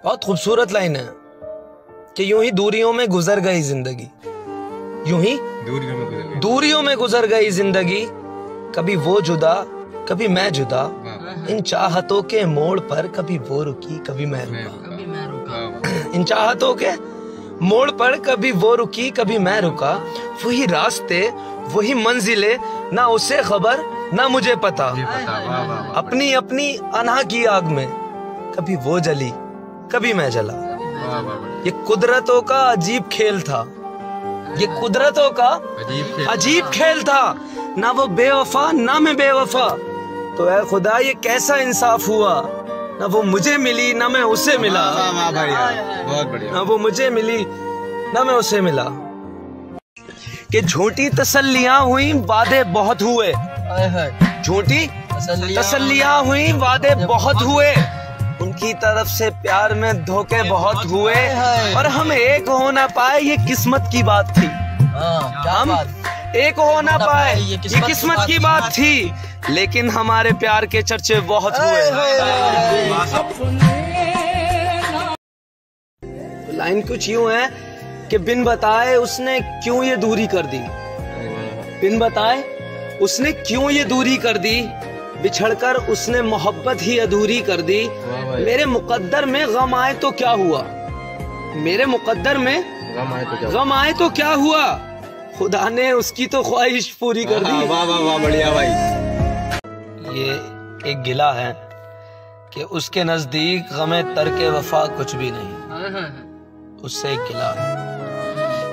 बहुत खूबसूरत लाइन है कि यूं ही दूरियों में गुजर गई जिंदगी, यूं ही दूरियों में गुजर गई जिंदगी, कभी वो जुदा कभी मैं जुदा, इन चाहतों के मोड़ पर कभी वो रुकी कभी मैं रुका। इन चाहतों के मोड़ पर कभी वो रुकी कभी मैं रुका, वही रास्ते वही मंजिलें, ना उसे खबर ना मुझे पता। अपनी अपनी अना की आग में कभी वो जली कभी मैं जला। ये कुदरतों का अजीब खेल था, ये कुदरतों का अजीब खेल था, ना वो बेवफा ना मैं बेवफा। तो ऐ खुदा ये कैसा इंसाफ हुआ, ना वो मुझे मिली ना मैं उसे मिला। बहुत बढ़िया। ना वो मुझे मिली ना मैं उसे मिला। कि झूठी तसल्लियां हुई वादे बहुत हुए, झूठी तसल्लियां हुई वादे बहुत हुए, उनकी तरफ से प्यार में धोखे बहुत हुए, और हम एक हो ना पाए ये किस्मत की बात थी। हम एक हो ना पाए ये किस्मत की बात थी, लेकिन हमारे प्यार के चर्चे बहुत हुए। लाइन कुछ यूं है कि बिन बताए उसने क्यों ये दूरी कर दी, बिन बताए उसने क्यों ये दूरी कर दी, बिछड़कर उसने मोहब्बत ही अधूरी कर दी। मेरे मुकद्दर में गम आए तो क्या हुआ, मेरे मुकद्दर में गम आए तो क्या हुआ, खुदा ने उसकी तो ख्वाहिश पूरी कर दी। वाह वाह वाह, बढ़िया भाई। ये एक गिला है कि उसके नजदीक गमे तरके वफा कुछ भी नहीं, उससे एक गिला है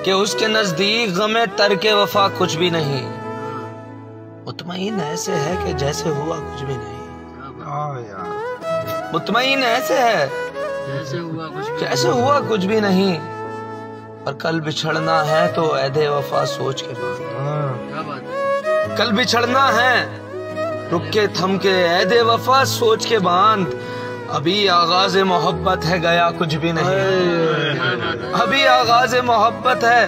कि उसके नजदीक गमे तरके वफा कुछ भी नहीं, मुतमईन ऐसे है कि जैसे हुआ कुछ भी नहीं। मुतमईन ऐसे है जैसे हुआ कुछ भी नहीं, और कल बिछड़ना है तो ऐदे वफा सोच के बांध। कल बिछड़ना है रुक के थम के ऐदे वफा सोच के बांध, अभी आगाज़ मोहब्बत है गया कुछ भी नहीं, अभी आगाज़ मोहब्बत है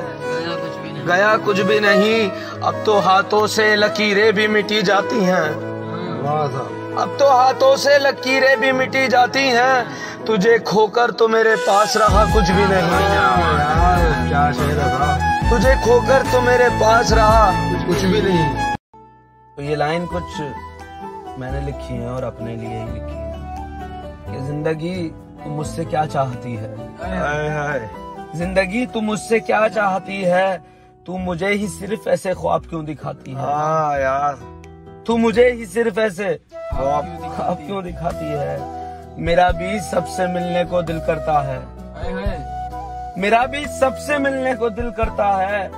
गया कुछ भी नहीं। अब तो हाथों से लकीरें भी मिटी जाती हैं, अब तो हाथों से लकीरें भी मिटी जाती हैं, तुझे खोकर तो मेरे पास रहा कुछ भी नहीं, क्या शेर है, तुझे खोकर तो मेरे पास रहा कुछ भी नहीं। तो ये लाइन कुछ मैंने लिखी है और अपने लिए ही लिखी है कि जिंदगी तुम मुझसे क्या चाहती है, जिंदगी तुम मुझसे क्या चाहती है, तू मुझे ही सिर्फ ऐसे ख्वाब क्यों दिखाती है। हाँ यार, तू मुझे ही सिर्फ ऐसे ख्वाब क्यों दिखाती है। मेरा भी सबसे मिलने को दिल करता है, मेरा भी सबसे मिलने को दिल करता है,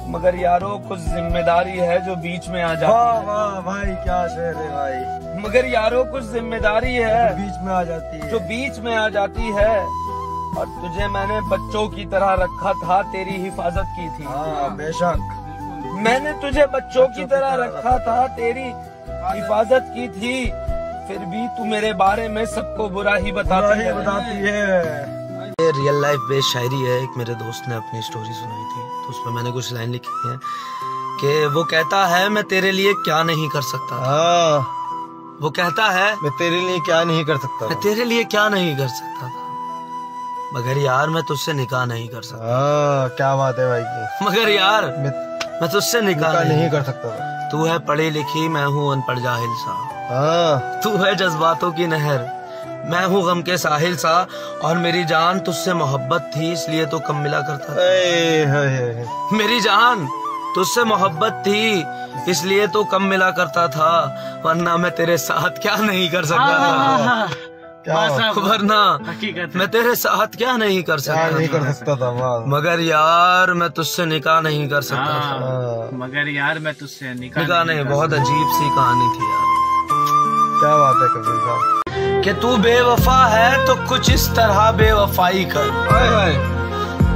मगर यारो कुछ जिम्मेदारी है जो बीच में आ जाती है। वाह भाई, क्या शेर है भाई। मगर यारो कुछ जिम्मेदारी है बीच में आ जाती है, जो बीच में आ जाती है, और तुझे मैंने बच्चों की तरह रखा था, तेरी हिफाजत की थी। हाँ बेशक, मैंने तुझे बच्चों की तरह रखा था, तेरी हिफाजत की थी, फिर भी तू मेरे बारे में सबको बुरा ही बताती है। ये रियल लाइफ बेस्ड शायरी है। एक मेरे दोस्त ने अपनी स्टोरी सुनाई थी, तो उसमें मैंने कुछ लाइन लिखी है कि वो कहता है मैं तेरे लिए क्या नहीं कर सकता। वो कहता है मैं तेरे लिए क्या नहीं कर सकता, मैं तेरे लिए क्या नहीं कर सकता था, मगर यार मैं तुझसे निकाह नहीं कर सकता। क्या बात है भाई की। मगर यार मैं तुझसे निकाह नहीं कर सकता था। तू है पढ़ी लिखी, मैं हूँ अनपढ़ जाहिल सा। तू है जज्बातों की नहर, मैं हूँ गम के साहिल सा, और मेरी जान तुझसे मोहब्बत थी इसलिए तो कम मिला करता था। मेरी जान तुझसे मोहब्बत थी इसलिए तो कम मिला करता था, वरना मैं तेरे साथ क्या नहीं कर सकता था, वरना मैं तेरे साथ क्या नहीं कर सकता था, मगर यार मैं तुझसे निकाह नहीं कर सकता था। मगर यार मैं तुझसे निकाह नहीं। बहुत अजीब सी कहानी थी यार। क्या बात है कबीर साहब कि तू बेवफा है तो कुछ इस तरह बेवफाई कर,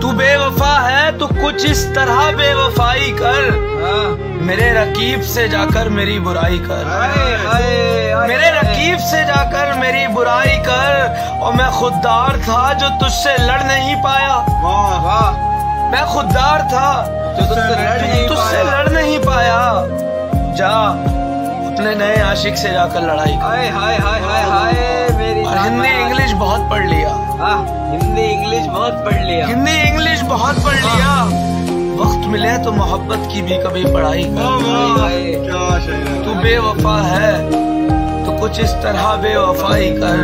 तू बेवफा है तो कुछ इस तरह बेवफाई कर, मेरे रकीब से जाकर मेरी बुराई कर, मेरे रकीब से जाकर मेरी बुराई कर, और मैं खुददार था जो तुझसे लड़ नहीं पाया। मैं खुददार था जो तुझसे लड़ नहीं पाया। जा अपने नए आशिक से जाकर लड़ाई कर। हाय हाय हाय हाय हाय मेरी और हिंदी इंग्लिश बहुत पढ़ लिया। हिंदी इंग्लिश बहुत पढ़ लिया। हिंदी इंग्लिश बहुत पढ़ लिया। वक्त मिले तो मोहब्बत की भी कभी पढ़ाई कर। तू बेवफा है तो कुछ इस तरह बेवफाई कर,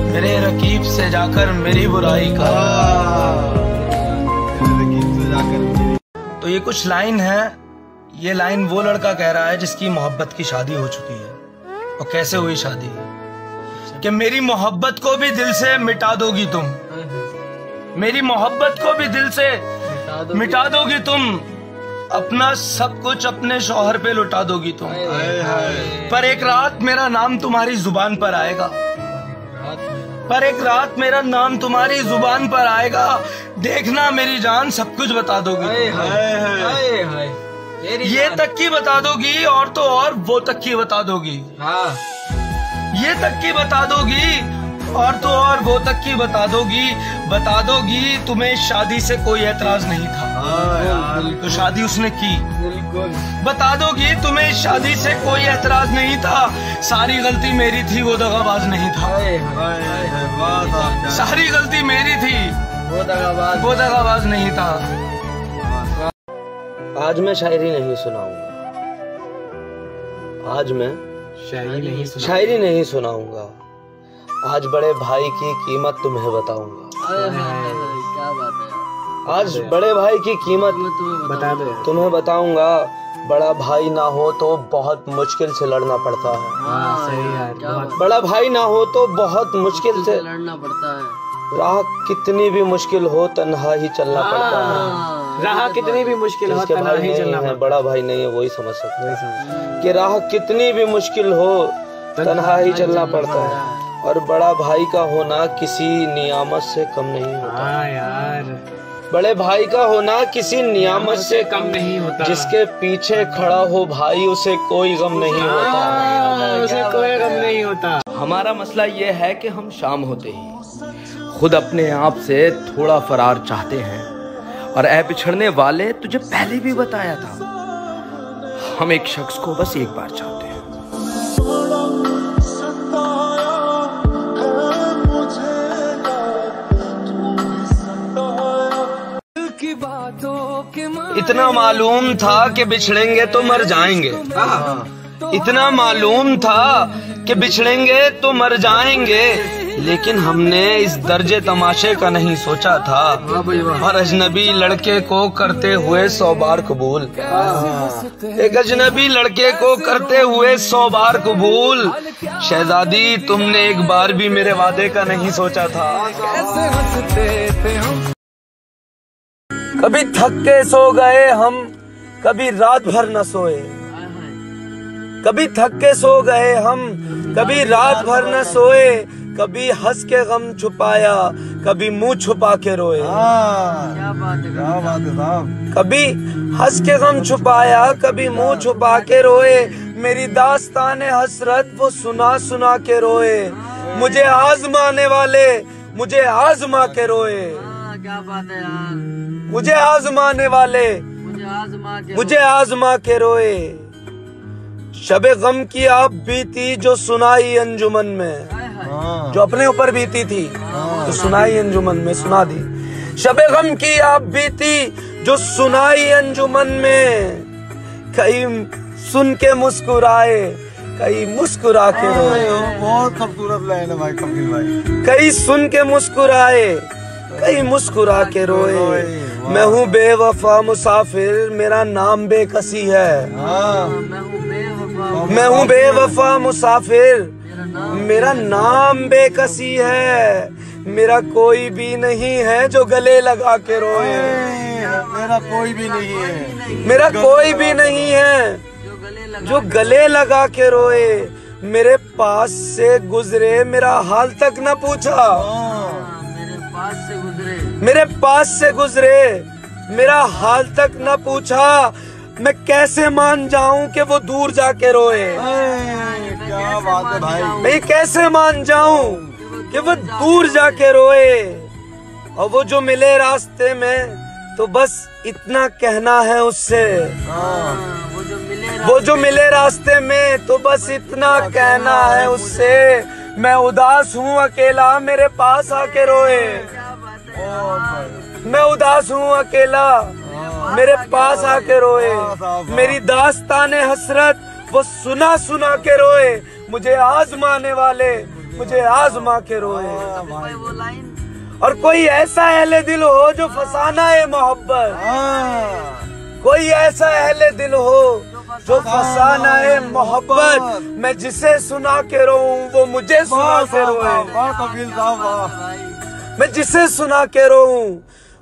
मेरे रकीब से जाकर मेरी बुराई कर। तो ये कुछ लाइन है। ये लाइन वो लड़का कह रहा है जिसकी मोहब्बत की शादी हो चुकी है। और कैसे हुई शादी? कि मेरी मोहब्बत को भी दिल से मिटा दोगी तुम, मेरी मोहब्बत को भी दिल से मिटा दोगी तुम, अपना सब कुछ अपने शौहर पे लुटा दोगी तुम। पर एक रात मेरा नाम तुम्हारी जुबान पर आएगा, पर एक रात मेरा नाम तुम्हारी जुबान पर आएगा, देखना मेरी जान सब कुछ बता दोगी। ये तक की बता दोगी और तो और वो तक की बता दोगी। ये तक की बता दोगी और तो और वो तक की बता दोगी तुम्हें शादी से कोई एतराज नहीं था तो शादी उसने की। बता दोगी तुम्हें शादी से कोई एतराज नहीं था, सारी गलती मेरी थी वो दगाबाज नहीं था। सारी गलती मेरी थी वो दगाबाज नहीं था। आज मैं शायरी नहीं सुनाऊंगा, आज मैं शायरी नहीं सुनाऊंगा, आज बड़े भाई की कीमत तुम्हें बताऊंगा। क्या बात है। आज बड़े भाई की कीमत तुम्हें बताऊंगा। बड़ा भाई ना हो तो बहुत मुश्किल से लड़ना पड़ता है। बड़ा भाई ना हो तो बहुत मुश्किल से लड़ना पड़ता है। राह कितनी भी मुश्किल हो तन्हा ही चलना पड़ता है। राह कितनी भी मुश्किल हो तन्हा ही चलना है। बड़ा भाई नहीं है वही समझ सकता है कि राह कितनी भी मुश्किल हो तन्हा ही चलना पड़ता है। और बड़ा भाई का होना किसी नियामत से कम नहीं होता। यार बड़े भाई का होना किसी नियामत से कम नहीं होता। जिसके पीछे खड़ा हो भाई उसे कोई गम नहीं होता। उसे कोई गम नहीं होता। हमारा मसला ये है कि हम शाम होते ही खुद अपने आप से थोड़ा फरार चाहते हैं। और ऐ बिछड़ने वाले तुझे पहले भी बताया था, हम एक शख्स को बस एक बार चाहते हैं। इतना मालूम था कि बिछड़ेंगे तो मर जाएंगे। इतना मालूम था कि बिछड़ेंगे तो मर जाएंगे, लेकिन हमने इस दर्जे तमाशे का नहीं सोचा था। और अजनबी लड़के को करते हुए 100 बार कबूल, एक अजनबी लड़के को करते हुए 100 बार कबूल। शहजादी तुमने एक बार भी मेरे वादे का नहीं सोचा था। कभी थक के सो गए हम, कभी रात भर न सोए। कभी थक के सो गए हम, कभी रात भर न सोए। कभी हंस के गम छुपाया, कभी मुंह छुपा के रोए। क्या बात है साहब। कभी हंस के गम छुपाया, कभी मुंह छुपा के रोए। मेरी दास्ताने हसरत वो सुना सुना के रोए। मुझे आजमाने वाले मुझे आजमा के रोए। क्या बात है यार। मुझे आजमाने वाले मुझे आजमा के रोए। शबे गम की आप बीती जो सुनाई अंजुमन में, जो अपने ऊपर बीती थी तो सुनाई अंजुमन में, सुना दी। शबे गम की आप बीती जो सुनाई अंजुमन में, कई सुन के मुस्कुराए कई मुस्कुरा के रोए। बहुत खूबसूरत लाइन है भाई कपिल भाई। कई सुन के मुस्कुराए कई मुस्कुरा के रोए। मैं हूँ बेवफा मुसाफिर, मेरा नाम बेकसी है। मैं हूँ बेवफा मुसाफिर, मेरा नाम बेकसी है। मेरा कोई भी नहीं है जो गले लगा के रोए। मेरा कोई भी नहीं है, मेरा कोई भी नहीं है जो गले लगा के रोए। मेरे पास से गुजरे मेरा हाल तक न पूछा। मेरे पास से गुजरे मेरा हाल तक न पूछा। मैं कैसे मान जाऊं कि वो दूर जाके रोए। क्या बात है भाई। मैं कैसे मान जाऊं कि वो दूर जाके रोए। और वो जो मिले रास्ते में तो बस इतना कहना है उससे। वो जो मिले रास्ते में तो बस इतना कहना है उससे। मैं उदास हूँ अकेला मेरे पास आके रोए। मैं उदास हूँ अकेला मेरे पास आके रोए। मेरी दास्ताने हसरत वो सुना सुना के रोए। मुझे आजमाने वाले मुझे आजमा के रोए। वो लाइन और कोई ऐसा अहले दिल हो जो फसाना है मोहब्बत। कोई ऐसा अहले दिल हो जो फसाना है मोहब्बत। मैं जिसे सुना के रोऊं वो मुझे सुना के रोए। वाह कबीर साहब वाह। भाई मैं जिसे सुना के रोऊं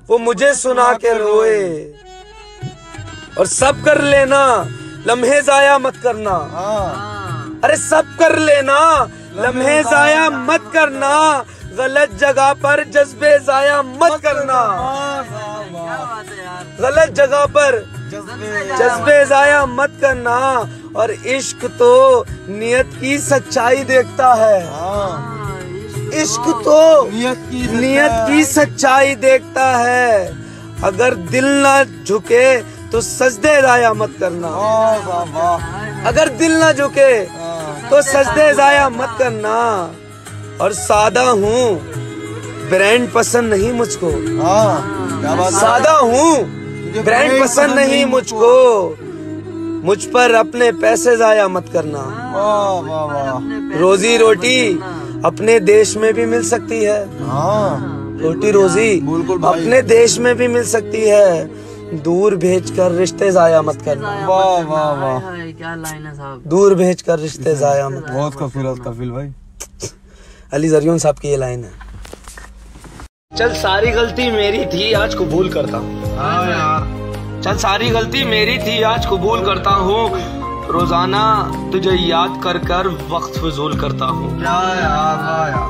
वो मुझे सुना के रोए। और सब कर लेना लम्हे जाया मत करना। अरे सब कर लेना लम्हे जाया मत करना। गलत जगह पर जज्बे जाया मत करना। क्या बात है यार। गलत जगह पर जज्बे जाया मत करना। और इश्क तो नियत की सच्चाई देखता है। इश्क तो नियत की सच्चाई देखता है। अगर दिल ना झुके तो सजदे जाया मत करना। अगर दिल ना झुके तो सजदे जाया मत करना। और सादा हूँ ब्रांड पसंद नहीं मुझको। सादा हूँ ब्रांड पसंद नहीं मुझको। मुझ पर अपने पैसे जाया मत करना। रोजी रोटी अपने देश में भी मिल सकती है। रोटी रोजी अपने देश में भी मिल सकती है। दूर भेजकर रिश्ते जाया मत करना। वाह वाह वाह। क्या लाइन है साहब। दूर भेजकर रिश्ते जाया मत। बहुत खूबसूरत कपिल भाई। अली जरियन साहब की ये लाइन है। चल सारी गलती मेरी थी आज कबूल करता हूँ। चल सारी गलती मेरी थी आज कबूल करता हूँ। रोजाना तुझे याद कर कर वक्त फजूल करता हूँ।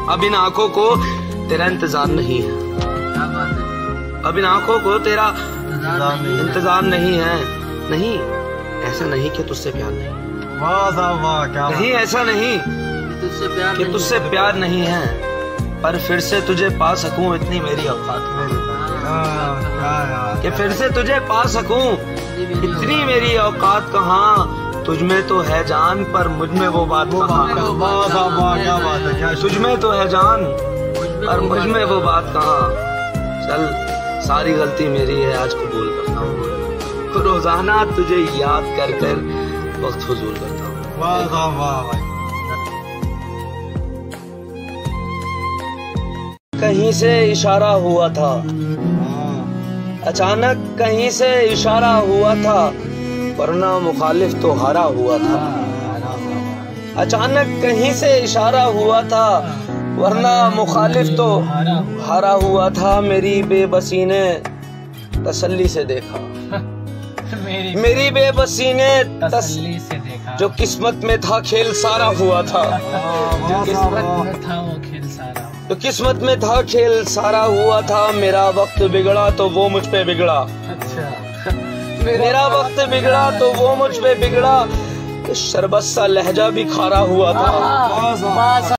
अब इन आंखों को तेरा इंतजार नहीं है। क्या बात है। अब इन आंखों को तेरा इंतजार नहीं है। नहीं ऐसा नहीं कि तुझसे प्यार नहीं। वाह साहब वाह क्या नहीं ऐसा नहीं तुझसे प्यार कि नहीं। तुझसे प्यार नहीं है। पर फिर से तुझे पा सकूं इतनी मेरी औकात कि फिर से तुझे पा सकूं इतनी मेरी औकात कहाँ। तुझ में तो है जान पर मुझ में वो बात कहाँ। वाह साहब वाह क्या बात है क्या। तुझ में तो है जान पर मुझ में वो बात कहाँ। चल सारी गलती मेरी है आज कबूल करता हूँ। रोजाना तुझे याद कर कर वक्त फजूल करता हूँ। वाह साहब वाह भाई। कहीं से इशारा हुआ था अचानक कहीं से इशारा हुआ था। वरना मुखालिफ तो हारा हुआ था। अचानक कहीं से इशारा हुआ था वरना मुखालिफ तो हारा हुआ था। मेरी बेबसी ने तसल्ली से देखा। मेरी बेबसी ने तसल्ली से देखा। जो किस्मत में था खेल सारा हुआ था। जो किस्मत में था वो खेल सारा। तो किस्मत में था खेल सारा हुआ था। मेरा वक्त बिगड़ा तो वो मुझ पे बिगड़ा। अच्छा मेरा वक्त बिगड़ा तो वो मुझ पे बिगड़ा। शरबत सा लहजा भी खारा हुआ था।